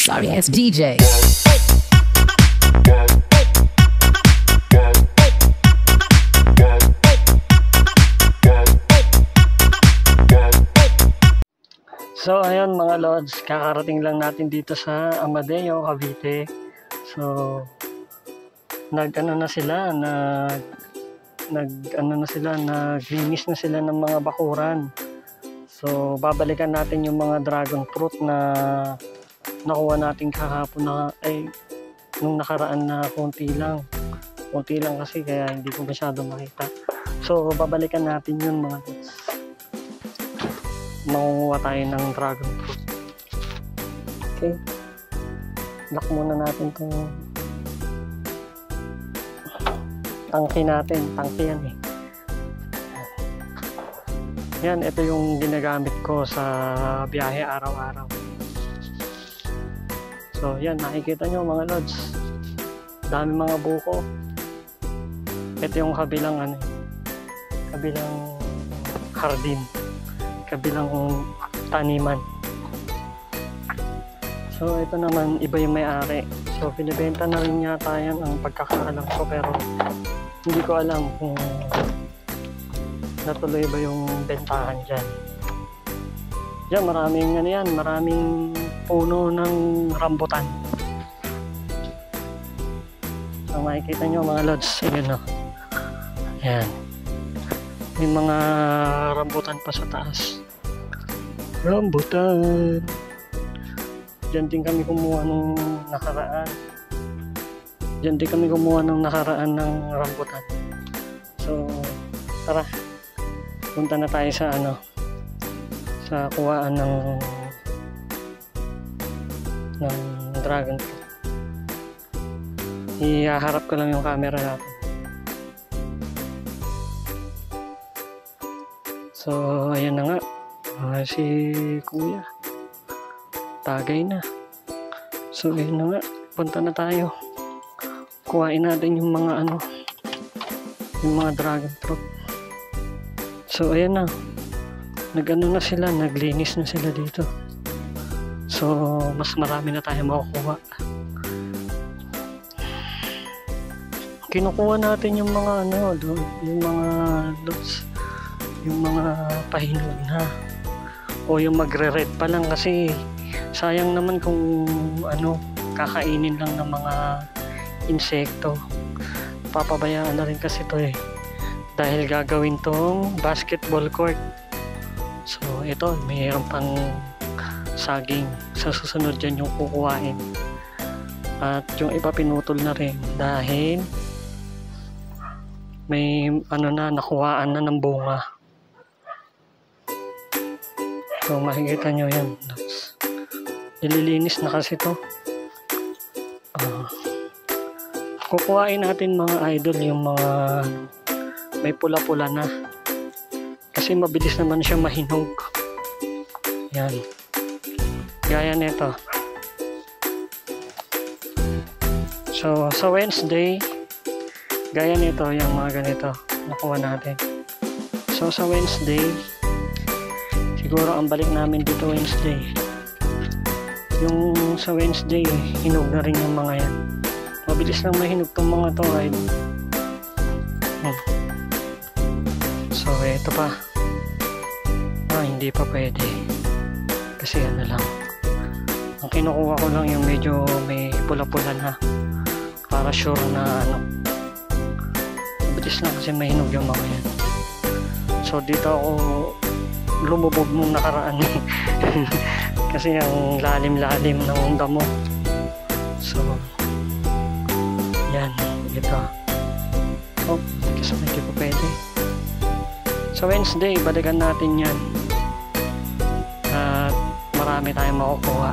Sorry ass DJ. So ayun mga lods, kakarating lang natin dito sa Amadeo, Cavite. So naglinis na sila ng mga bakuran. So babalikan natin yung mga dragon fruit na nakuha natin kahapon nung nakaraan na konti lang kasi kaya hindi ko masyado makita. So babalikan natin yun mga lods. Mangunguha tayo ng dragon fruit. Okay, lock muna natin itong tangke natin. Tangke yan eh. Yan, ito yung ginagamit ko sa biyahe araw-araw. So yan, nakikita nyo mga lods, dami mga buko. Ito yung kabilang hardin, kabilang taniman. So ito naman, iba yung may-ari. So pinibenta na rin yata yan ang pagkakaalam ko, pero hindi ko alam kung natuloy ba yung bentahan dyan. Yan, maraming puno ng rambutan. So makikita nyo mga lods, yun o. Yan, may mga rambutan pa sa taas. Rambutan. Diyan din kami kumuha nung nakaraan ng rambutan. So tara, punta na tayo sa sa kuhaan ng dragon fruit. Ihaharap ko lang yung camera natin. So ayan na nga, si kuya tagay na. So ayan na nga, punta na tayo, kuhain natin yung mga yung mga dragon fruit. So ayan na, naglinis na sila dito. So mas marami na tayo makukuha. Kinukuha natin yung mga yung mga lots, yung mga pahinog na o yung magre-red pa lang, kasi sayang naman kung kakainin lang ng mga insekto. Papabayaan na rin kasi to dahil gagawin tong basketball court. So ito, mayroon pang saging sa susunod dyan yung kukuhain, at yung iba pinutol na rin dahil may nakuhaan na ng bunga. So makikita nyo yan, ililinis na kasi to. Kukuhain natin mga idol yung mga may pula-pula na, kasi mabilis naman siya mahinog. Yan, gaya nito. So sa Wednesday, gaya nito, yung mga ganito nakuha natin. So sa Wednesday, siguro ang balik namin dito Wednesday, yung sa Wednesday hinog na rin yung mga yan. Mabilis lang mahinog tong mga to idol. So ito pa, hindi pa pwede kasi lang, ang kinukuha ko lang yung medyo may pula-pula na, para sure na mabilis lang kasi mahinog yung mga yan. So dito ako lumubog nung nakaraan kasi ang lalim-lalim ng damo. So yan, ito. Oh, kasi hindi pa pwede. Sa Wednesday, balikan natin yan. At marami tayong makukuha.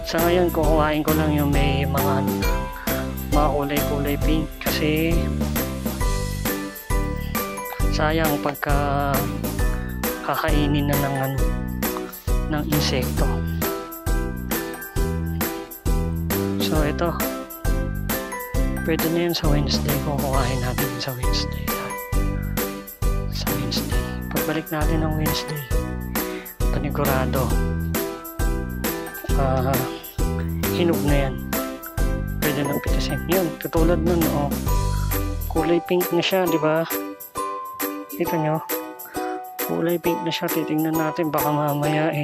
Sa ngayon, kukuhain ko lang yung may mga kulay-kulay pink, kasi sayang pagka kakainin na ng insekto. So ito, pwede na yun sa Wednesday. Kukuhain natin sa Wednesday. Pagbalik natin ng Wednesday, panigurado hinog na yan. Pwede nang pitasin. Yun, katulad nun, oh. Kulay pink na siya, di ba? Kita nyo? Kulay pink na siya. Titingnan natin, baka mamaya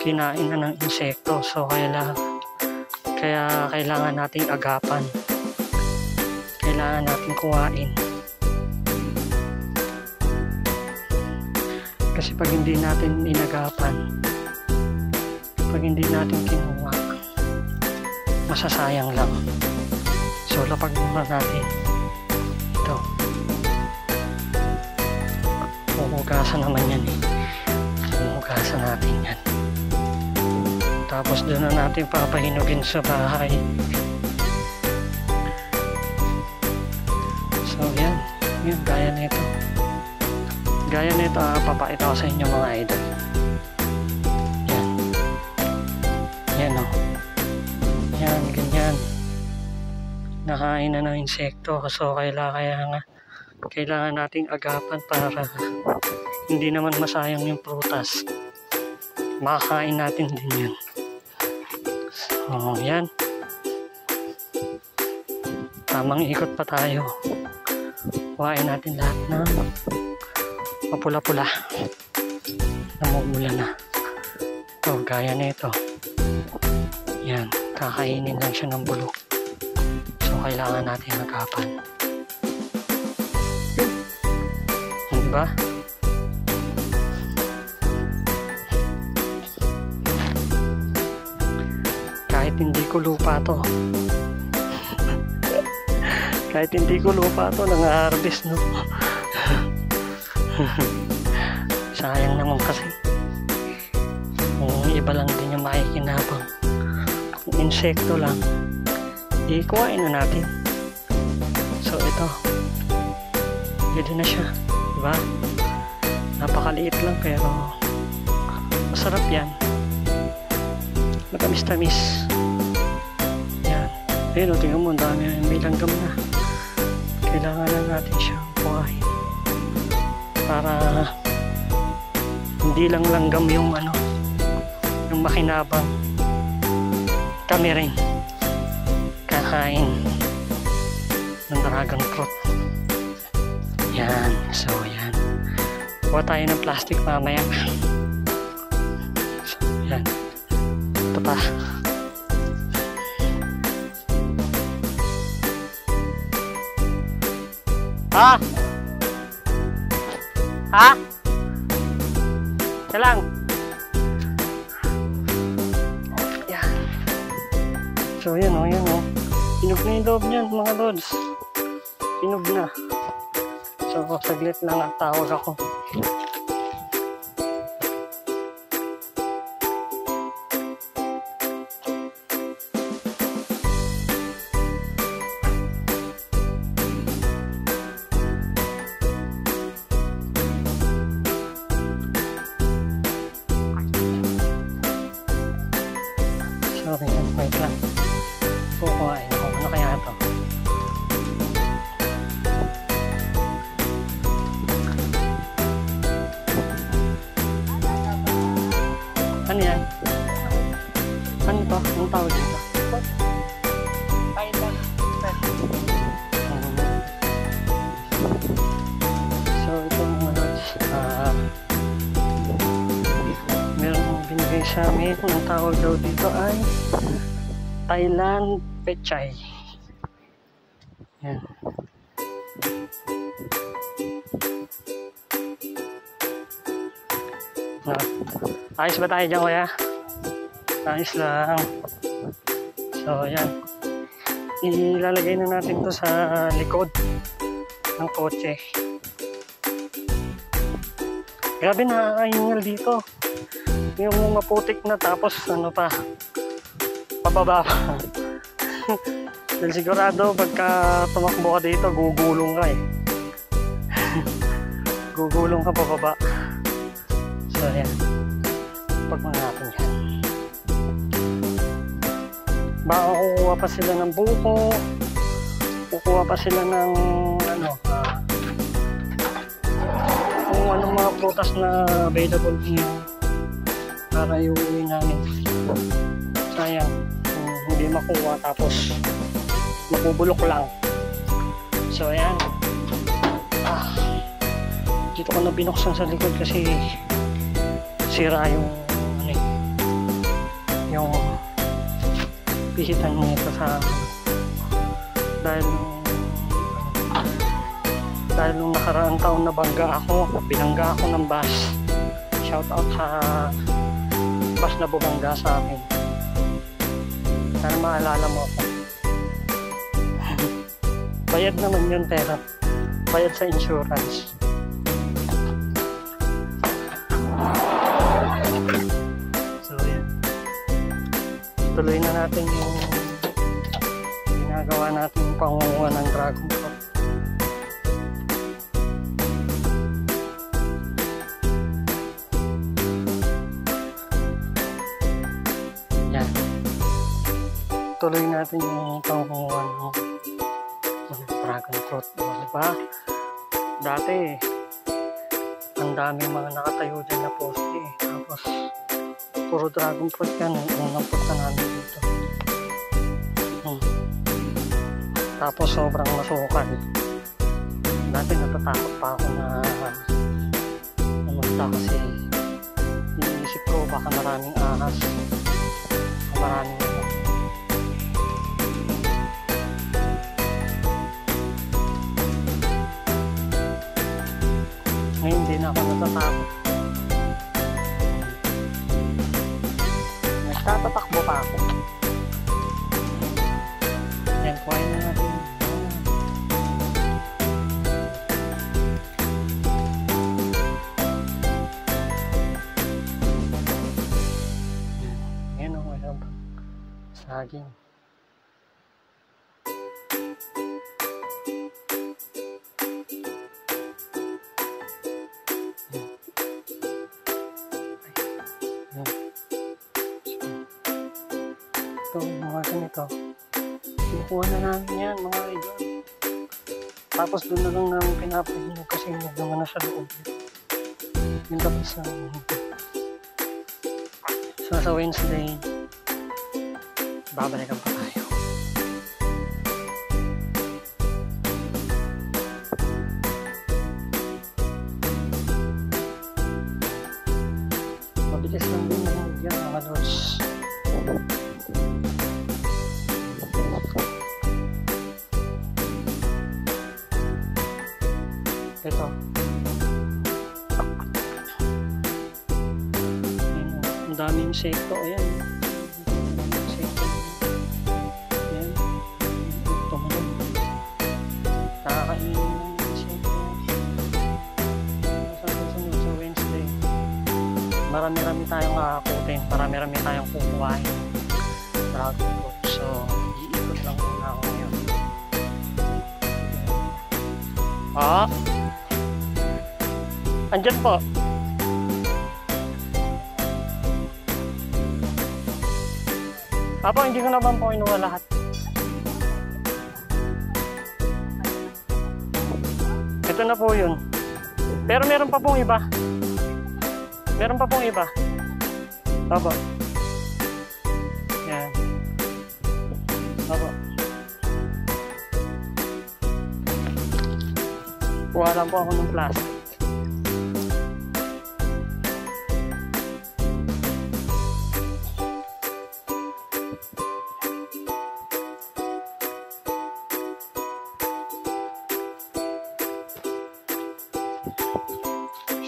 kinain na ng insekto. So, kaya kailangan nating agapan. Kailangan natin kuhain. Kasi pag hindi natin inagapan, pag hindi natin kinuha, masasayang lang. So, lapag muna natin. Ito. Huhugasan naman yan eh. Huhugasan natin yan. Tapos doon na natin papahinugin sa bahay. So, yan. Yan, gaya nito. Gaya nito, papakita ko sa inyo mga idol. Yan. Yan o. Yan, ganyan. Nakain na ng insekto. So, kailangan nating agapan para hindi naman masayang yung prutas. Makakain natin din yan. So, yan. Tamang ikot pa tayo. Kuhain natin lahat ng mapula-pula. Namumula na. Ito, gaya nito. Yan. Kakainin lang siya ng bulok. So, kailangan natin agapan. Diba? Kahit hindi ko lupa to. Kahit hindi ko lupa to, nang-harvest, no? Sayang naman kasi. Kung iba lang din yung makikinabang. Kung insekto lang, kuhain na natin. So, ito. Pwede na siya. Diba? Napakaliit lang pero masarap yan. Matamis-tamis. Yan. Ayun o, tingnan mo, ang dami, may langgam na. Kailangan lang natin siyang kuhain para hindi lang langgam yung yung makinabang. Kami rin kakain ng dragon fruit. Yan. So, yan. Kuha tayo ng plastic mamaya. So, yan. Ito pa. Ha? Ha? Ito lang. Yan. So, yan o, yan o. Hinog na yung loob niyan, mga lods. Hinog na. So, saglit lang at tawag ako. Sorry, wait lang. Kukuhain ako. Ano kaya ito? Ano yan? Ano to? Anong tawag dito? Thailand. So, ito mga lods. Meron binigay sa amin. Ang tawag daw dito ay Thailand Pechay. Yan. Ayos ba tayo dyan, kuya? Ayos lang. So, yan. Ilalagay na natin to sa likod ng kotse. Grabe, nakakaingal dito. Yung maputik na tapos ano pa, pababa pa. Dahil sigurado pagka tumakbo ka dito, gugulong ka eh. Gugulong ka pababa. So, yan. Pagman natin yan. Baka kukuha pa sila ng buko, kukuha pa sila ng kung anong mga prutas na available niya para iuwi namin. Sayang, hindi makuha tapos mabubulok lang. So ayan, dito ko na binuksan sa likod kasi sira yung yung pihitan nito sa dahil nung nakaraang taon na binangga ako ng bus. Shout out sa bus na bumangga sa akin. Sana maalala mo ako. Bayad naman yun, pero bayad sa insurance. So yan, tuloy na natin yung ginagawa natin yung pangunguha ng dragon fruit. Yan, tuloy natin yung pangunguha ng dragon fruit. Diba? Dati ang daming mga nakatayo dyan na poste, tapos puro dragon fruit yan unang punta namin dito. Tapos sobrang masukal. Dati natatakot pa ako na namunta kasi iniisip ko baka maraming ahas, maraming ngayon hindi na ako natatakot. Nagtatatakbo pa ako. Yan, kuhain na natin. Yan o, mayroon pa saging. Ito, mga ganito. Kinukuha na namin yan, mga idol. Tapos doon na lang namin pinapahinog kasi hindi naman na sa loob. Yung tapos na. So sa Wednesday, babalikan pa tayo. Mabilis lang din yan, mga lods. Ito. Ang daming insekto. Ayan. Insekto. Ayan. Ito mo lang. Nakakainin ng insekto. Sa Wednesday. Marami-rami tayong kakakutin. Marami-rami tayong kukuhain. Dragon fruit. So, iikot lang muna ako ngayon. Andyan po. Apo, hindi ko naman po kinuha lahat. Ito na po yun. Pero meron pa pong iba. Meron pa pong iba. Apo. Yan. Apo. Kuha lang po ako ng plastic.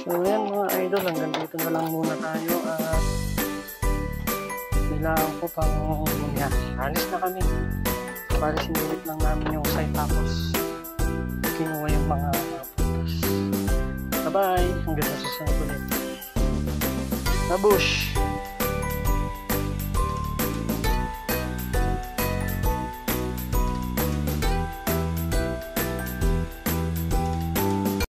So yan mga idol, hanggang dito na lang muna tayo at kailangan ko pang alis na kami para sinulit lang namin yung site tapos kinuha yung mga putas. Bye bye, hanggang sa susunod ulit. Babush!